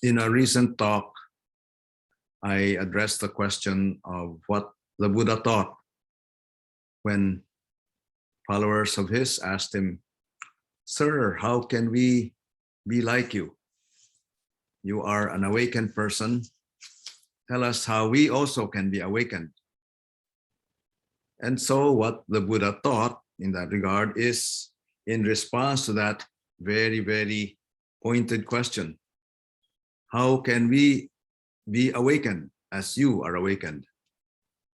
In a recent talk, I addressed the question of what the Buddha taught when followers of his asked him, "Sir, how can we be like you? You are an awakened person. Tell us how we also can be awakened." And so what the Buddha taught in that regard is in response to that very, very pointed question. How can we be awakened as you are awakened?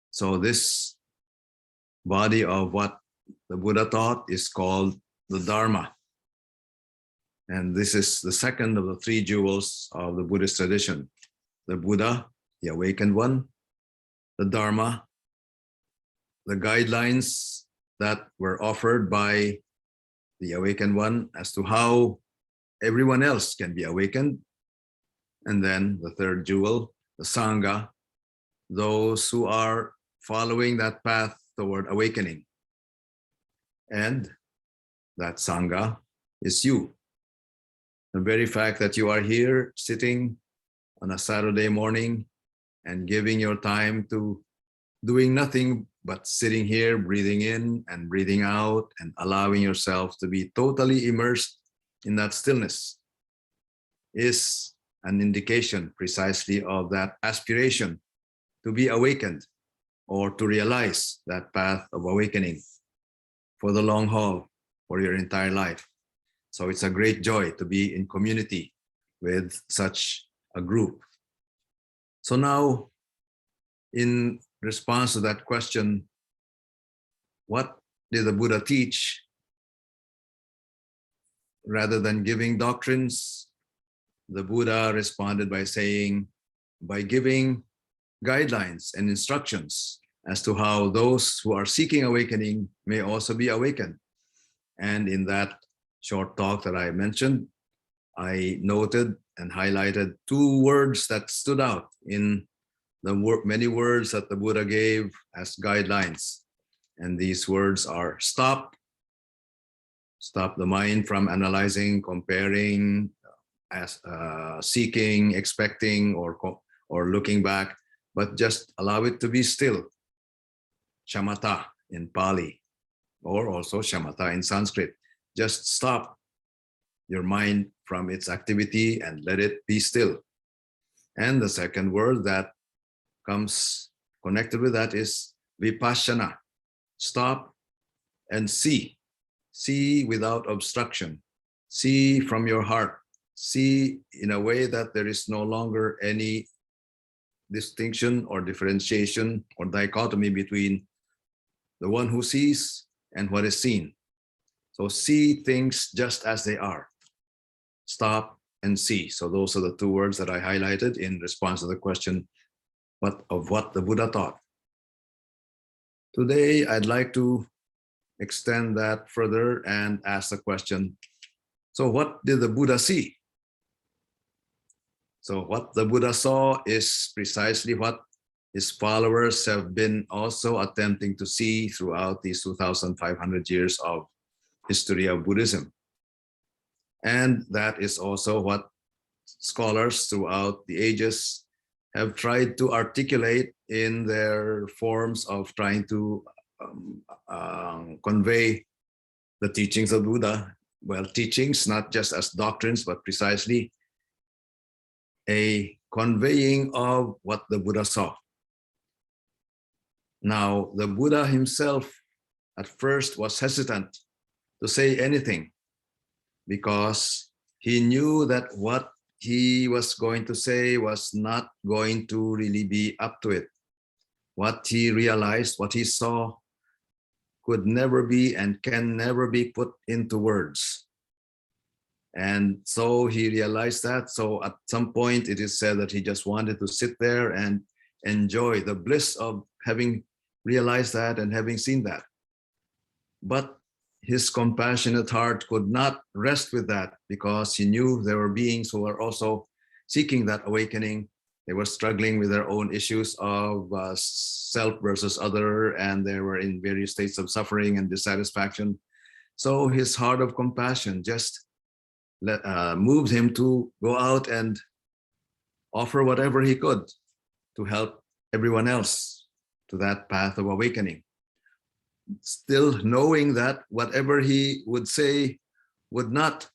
So this body of what the Buddha taught is called the Dharma. And this is the second of the three jewels of the Buddhist tradition. The Buddha, the awakened one, the Dharma, the guidelines that were offered by the awakened one as to how everyone else can be awakened. And then the third jewel, the Sangha, those who are following that path toward awakening. And that Sangha is you. The very fact that you are here sitting on a Saturday morning and giving your time to doing nothing but sitting here, breathing in and breathing out and allowing yourself to be totally immersed in that stillness is an indication precisely of that aspiration to be awakened or to realize that path of awakening for the long haul, for your entire life. So it's a great joy to be in community with such a group. So now, in response to that question, what did the Buddha teach? Rather than giving doctrines, the Buddha responded by saying, by giving guidelines and instructions as to how those who are seeking awakening may also be awakened. And in that short talk that I mentioned, I noted and highlighted two words that stood out in the many words that the Buddha gave as guidelines. And these words are stop the mind from analyzing, comparing, as seeking, expecting, or looking back, but just allow it to be still. Shamatha in Pali, or also shamatha in Sanskrit. Just stop your mind from its activity and let it be still. And the second word that comes connected with that is vipassana. Stop and see. See without obstruction. See from your heart. See in a way that there is no longer any distinction or differentiation or dichotomy between the one who sees and what is seen. So see things just as they are. Stop and see. So those are the two words that I highlighted in response to the question of what the Buddha taught. Today, I'd like to extend that further and ask the question, so what did the Buddha see? So what the Buddha saw is precisely what his followers have been also attempting to see throughout these 2,500 years of history of Buddhism. And that is also what scholars throughout the ages have tried to articulate in their forms of trying to convey the teachings of Buddha. Well, teachings, not just as doctrines, but precisely a conveying of what the Buddha saw. Now, the Buddha himself at first was hesitant to say anything because he knew that what he was going to say was not going to really be up to it. What he realized, what he saw, could never be and can never be put into words. And so he realized that. So at some point, it is said that he just wanted to sit there and enjoy the bliss of having realized that and having seen that. But his compassionate heart could not rest with that because he knew there were beings who were also seeking that awakening. They were struggling with their own issues of self versus other, and they were in various states of suffering and dissatisfaction. So his heart of compassion just moved him to go out and offer whatever he could to help everyone else to that path of awakening, still knowing that whatever he would say would not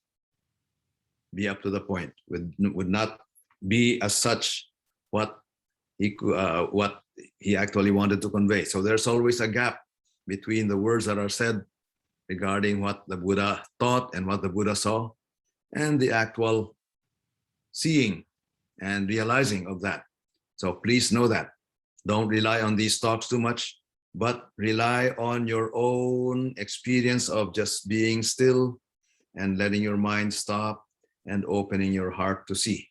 be up to the point, would not be as such what he actually wanted to convey. So there's always a gap between the words that are said regarding what the Buddha taught and what the Buddha saw, and the actual seeing and realizing of that. So please know that. Don't rely on these talks too much, but rely on your own experience of just being still and letting your mind stop and opening your heart to see.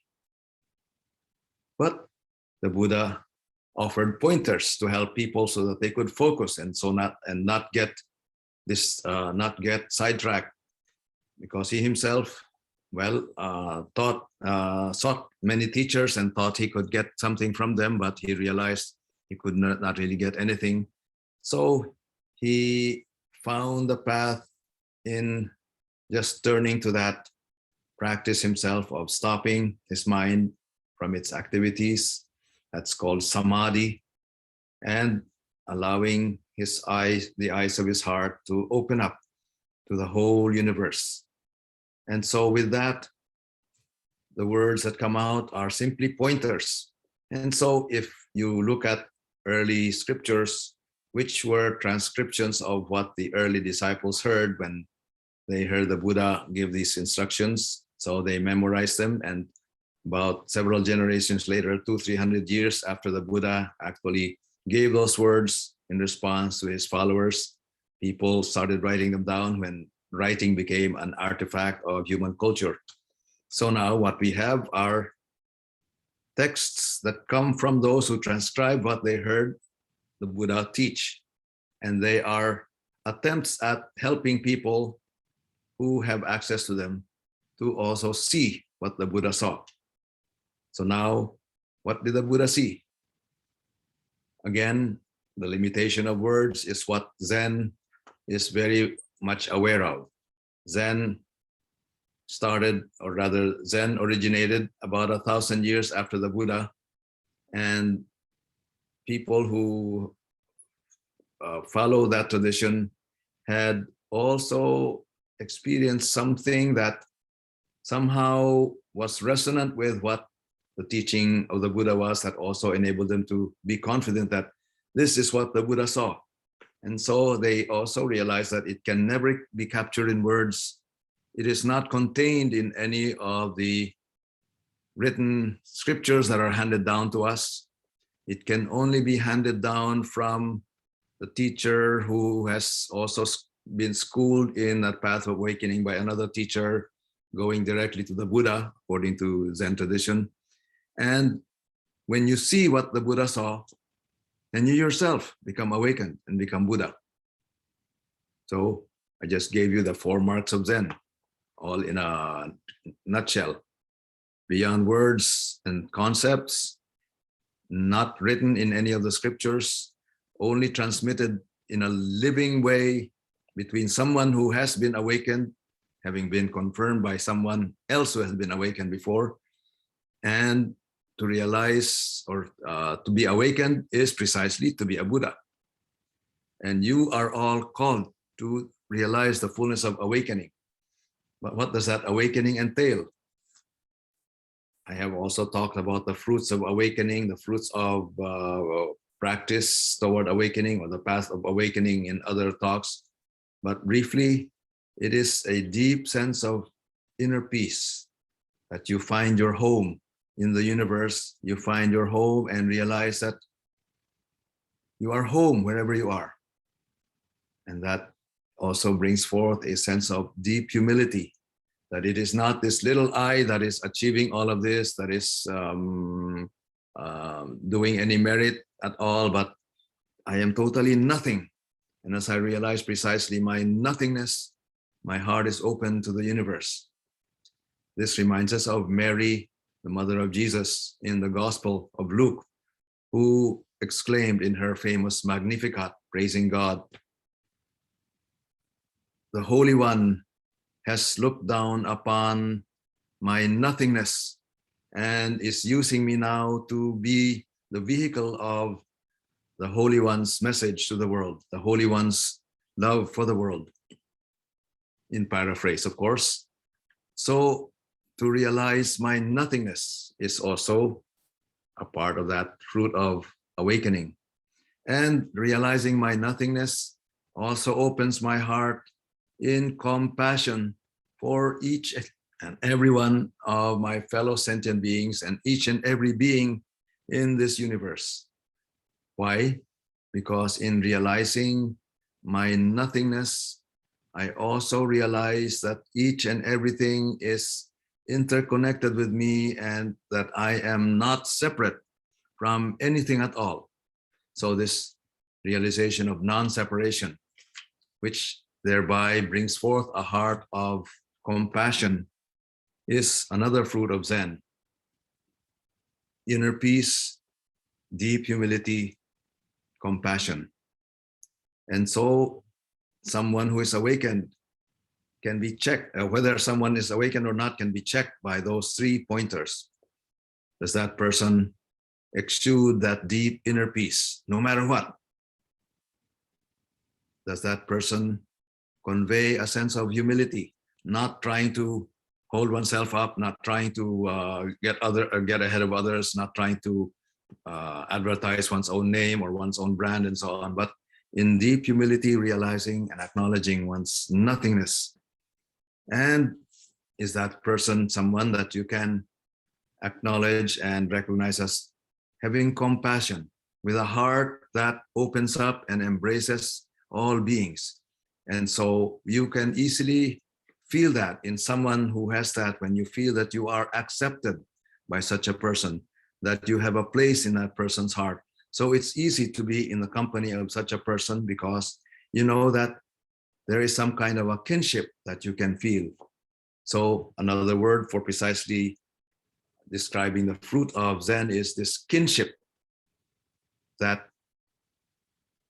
But the Buddha offered pointers to help people so that they could focus and not get sidetracked, because he himself, sought many teachers and thought he could get something from them, but he realized he could not really get anything. So he found the path in just turning to that practice himself of stopping his mind from its activities. That's called samadhi, and allowing his eyes, the eyes of his heart, to open up to the whole universe. And so with that, the words that come out are simply pointers. And so if you look at early scriptures, which were transcriptions of what the early disciples heard when they heard the Buddha give these instructions, so they memorized them, and about several generations later, 200-300 years after the Buddha actually gave those words in response to his followers, people started writing them down when writing became an artifact of human culture. So now what we have are texts that come from those who transcribe what they heard the Buddha teach. And they are attempts at helping people who have access to them to also see what the Buddha saw. So now, what did the Buddha see? Again, the limitation of words is what Zen is very much aware of. Zen started, or rather Zen originated about 1,000 years after the Buddha, and people who follow that tradition had also experienced something that somehow was resonant with what the teaching of the Buddha was, that also enabled them to be confident that this is what the Buddha saw. And so they also realized that it can never be captured in words. It is not contained in any of the written scriptures that are handed down to us. It can only be handed down from the teacher who has also been schooled in that path of awakening by another teacher, going directly to the Buddha, according to Zen tradition. And when you see what the Buddha saw, then you yourself become awakened and become Buddha. So I just gave you the 4 marks of Zen, all in a nutshell. Beyond words and concepts, not written in any of the scriptures, only transmitted in a living way between someone who has been awakened, having been confirmed by someone else who has been awakened before. And to realize, or to be awakened, is precisely to be a Buddha. And you are all called to realize the fullness of awakening. But what does that awakening entail? I have also talked about the fruits of awakening, the fruits of practice toward awakening, or the path of awakening in other talks. But briefly, it is a deep sense of inner peace, that you find your home in the universe. You find your home and realize that you are home wherever you are. And that also brings forth a sense of deep humility, that it is not this little I that is achieving all of this, that is doing any merit at all, but I am totally nothing. And as I realize precisely my nothingness, my heart is open to the universe. This reminds us of Mary, the mother of Jesus, in the Gospel of Luke, who exclaimed in her famous Magnificat, praising God, "The Holy One has looked down upon my nothingness and is using me now to be the vehicle of the Holy One's message to the world, the Holy One's love for the world, in paraphrase, of course. So to realize my nothingness is also a part of that fruit of awakening. And realizing my nothingness also opens my heart in compassion for each and every one of my fellow sentient beings and each and every being in this universe. Why? Because in realizing my nothingness, I also realize that each and everything is interconnected with me and that I am not separate from anything at all. So this realization of non-separation, which thereby brings forth a heart of compassion, is another fruit of Zen. Inner peace, deep humility, compassion. And so someone who is awakened can be checked, whether someone is awakened or not can be checked by those 3 pointers. Does that person exude that deep inner peace, no matter what? Does that person convey a sense of humility, not trying to hold oneself up, not trying to get ahead of others, not trying to advertise one's own name or one's own brand and so on, but in deep humility, realizing and acknowledging one's nothingness? And is that person someone that you can acknowledge and recognize as having compassion, with a heart that opens up and embraces all beings? And so you can easily feel that in someone who has that, when you feel that you are accepted by such a person, that you have a place in that person's heart. So it's easy to be in the company of such a person because you know that there is some kind of a kinship that you can feel. So another word for precisely describing the fruit of Zen is this kinship that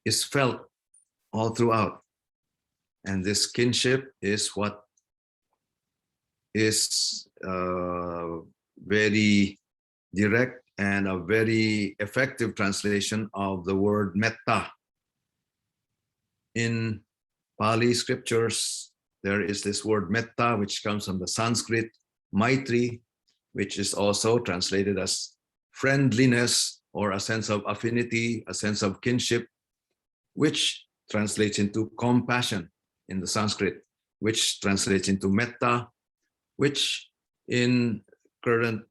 is felt all throughout. And this kinship is what is very direct and a very effective translation of the word metta. In Pali scriptures, there is this word metta, which comes from the Sanskrit maitri, which is also translated as friendliness or a sense of affinity, a sense of kinship, which translates into compassion in the Sanskrit, which translates into metta, which in current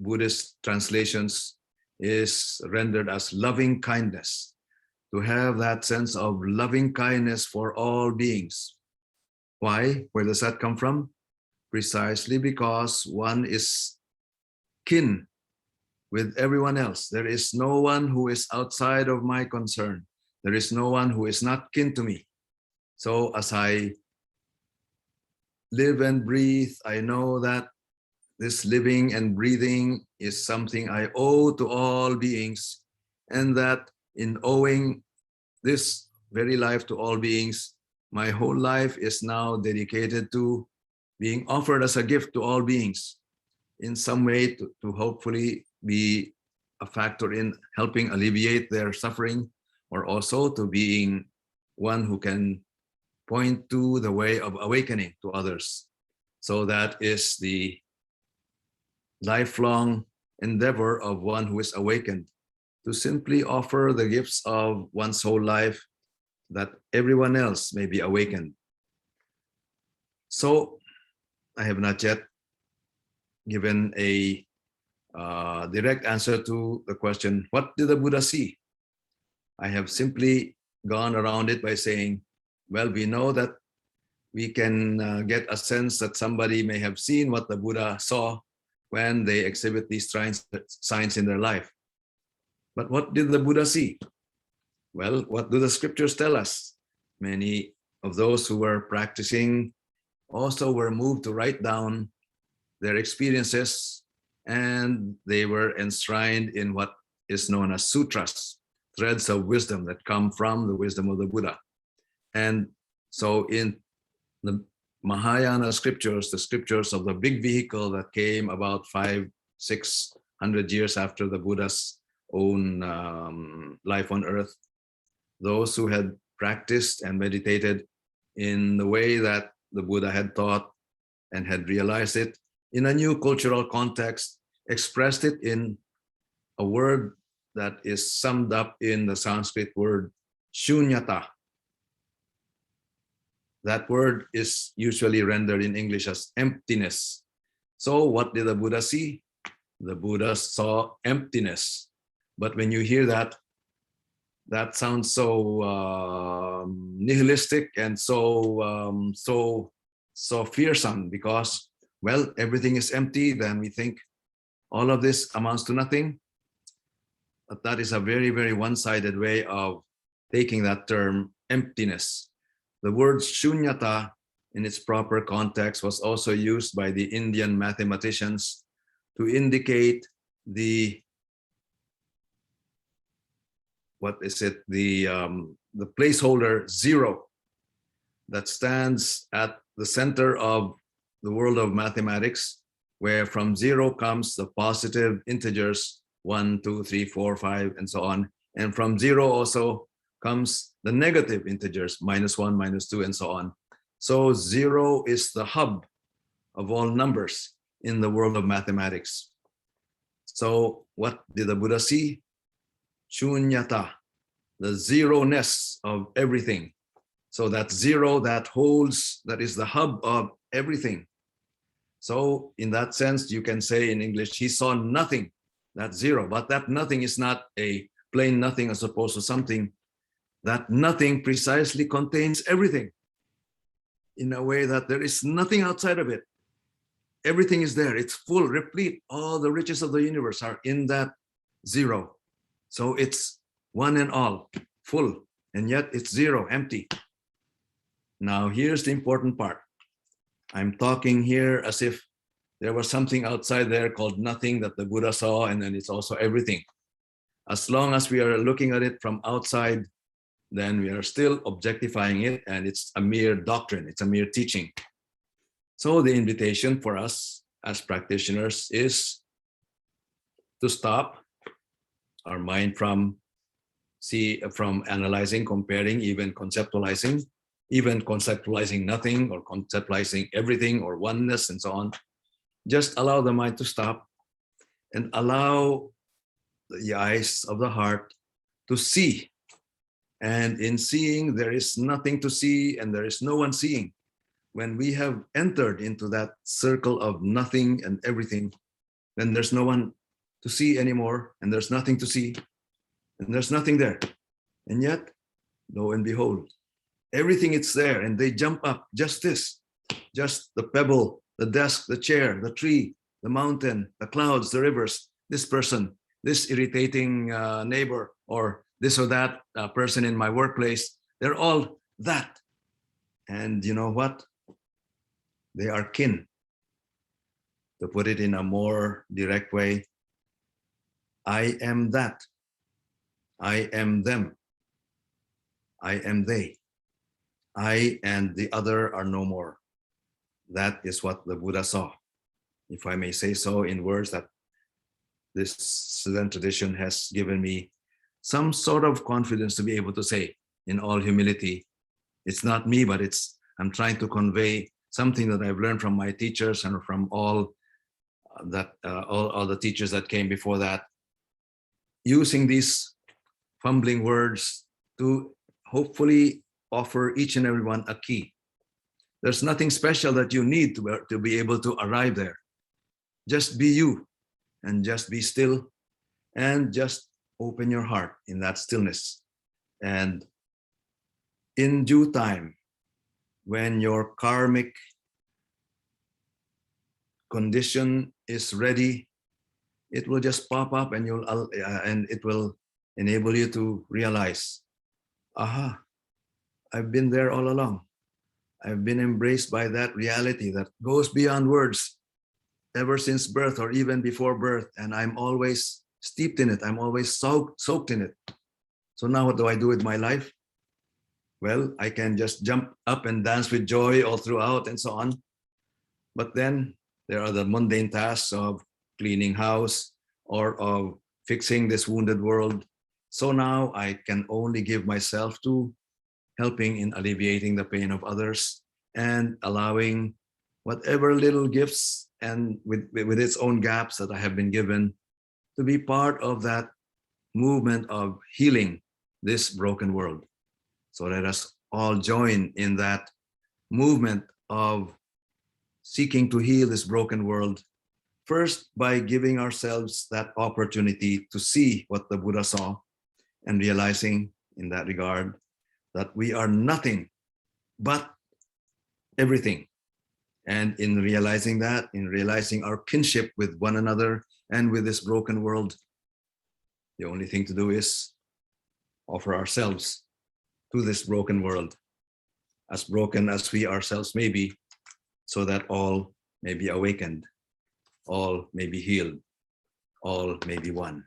Buddhist translations is rendered as loving kindness. To have that sense of loving kindness for all beings. Why? Where does that come from? Precisely because one is kin with everyone else. There is no one who is outside of my concern. There is no one who is not kin to me. So as I live and breathe, I know that this living and breathing is something I owe to all beings, and that in owing this very life to all beings, my whole life is now dedicated to being offered as a gift to all beings in some way to hopefully be a factor in helping alleviate their suffering, or also to being one who can point to the way of awakening to others. So that is the lifelong endeavor of one who is awakened, to simply offer the gifts of one's whole life that everyone else may be awakened. So I have not yet given a direct answer to the question, what did the Buddha see? I have simply gone around it by saying, well, we know that we can get a sense that somebody may have seen what the Buddha saw when they exhibit these signs in their life. But what did the Buddha see? Well, what do the scriptures tell us? Many of those who were practicing also were moved to write down their experiences, and they were enshrined in what is known as sutras, threads of wisdom that come from the wisdom of the Buddha. And so in the Mahayana scriptures, the scriptures of the big vehicle that came about 5 600 years after the Buddha's own life on earth. Those who had practiced and meditated in the way that the Buddha had taught and had realized it in a new cultural context, expressed it in a word that is summed up in the Sanskrit word shunyata. That word is usually rendered in English as emptiness. So what did the Buddha see? The Buddha saw emptiness. But when you hear that, that sounds so nihilistic and so fearsome, because, well, everything is empty. Then we think all of this amounts to nothing. But that is a very, very one-sided way of taking that term emptiness. The word shunyata in its proper context was also used by the Indian mathematicians to indicate the placeholder 0 that stands at the center of the world of mathematics, where from 0 comes the positive integers 1, 2, 3, 4, 5, and so on. And from 0 also comes the negative integers, -1, -2, and so on. So 0 is the hub of all numbers in the world of mathematics. So what did the Buddha see? Shunyata, the zero-ness of everything. So that 0 that holds, that is the hub of everything. So in that sense, you can say in English, he saw nothing, that's 0. But that nothing is not a plain nothing as opposed to something. That nothing precisely contains everything in a way that there is nothing outside of it. Everything is there, it's full, replete. All the riches of the universe are in that 0. So it's one and all, full, and yet it's 0, empty. Now here's the important part. I'm talking here as if there was something outside there called nothing that the Buddha saw, and then it's also everything. As long as we are looking at it from outside, then we are still objectifying it, and it's a mere doctrine, it's a mere teaching. So the invitation for us as practitioners is to stop our mind from analyzing, comparing, even conceptualizing nothing, or conceptualizing everything, or oneness, and so on. Just allow the mind to stop and allow the eyes of the heart to see. And in seeing, there is nothing to see and there is no one seeing. When we have entered into that circle of nothing and everything, then there's no one to see anymore, and there's nothing to see, and there's nothing there. And yet, lo and behold, everything is there, and they jump up, just the pebble, the desk, the chair, the tree, the mountain, the clouds, the rivers, this person, this irritating neighbor, or this or that person in my workplace. They're all that. And you know what? They are kin. To put it in a more direct way, I am that. I am them. I am they. I and the other are no more. That is what the Buddha saw, if I may say so in words that this Zen tradition has given me some sort of confidence to be able to say in all humility. It's not me, but I'm trying to convey something that I've learned from my teachers and from all the teachers that came before that, using these fumbling words to hopefully offer each and everyone a key. There's nothing special that you need to be able to arrive there. Just be you, and just be still, and just open your heart in that stillness. And in due time, when your karmic condition is ready, it will just pop up, and it will enable you to realize, aha, I've been there all along. I've been embraced by that reality that goes beyond words ever since birth or even before birth, and I'm always steeped in it. I'm always soaked in it. So now what do I do with my life? Well, I can just jump up and dance with joy all throughout and so on. But then there are the mundane tasks of cleaning house or of fixing this wounded world. So now I can only give myself to helping in alleviating the pain of others and allowing whatever little gifts and with its own gaps that I have been given to be part of that movement of healing this broken world. So let us all join in that movement of seeking to heal this broken world, first by giving ourselves that opportunity to see what the Buddha saw and realizing in that regard that we are nothing but everything. And in realizing that, in realizing our kinship with one another and with this broken world, the only thing to do is offer ourselves to this broken world, as broken as we ourselves may be, so that all may be awakened, all may be healed, all may be one.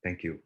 Thank you.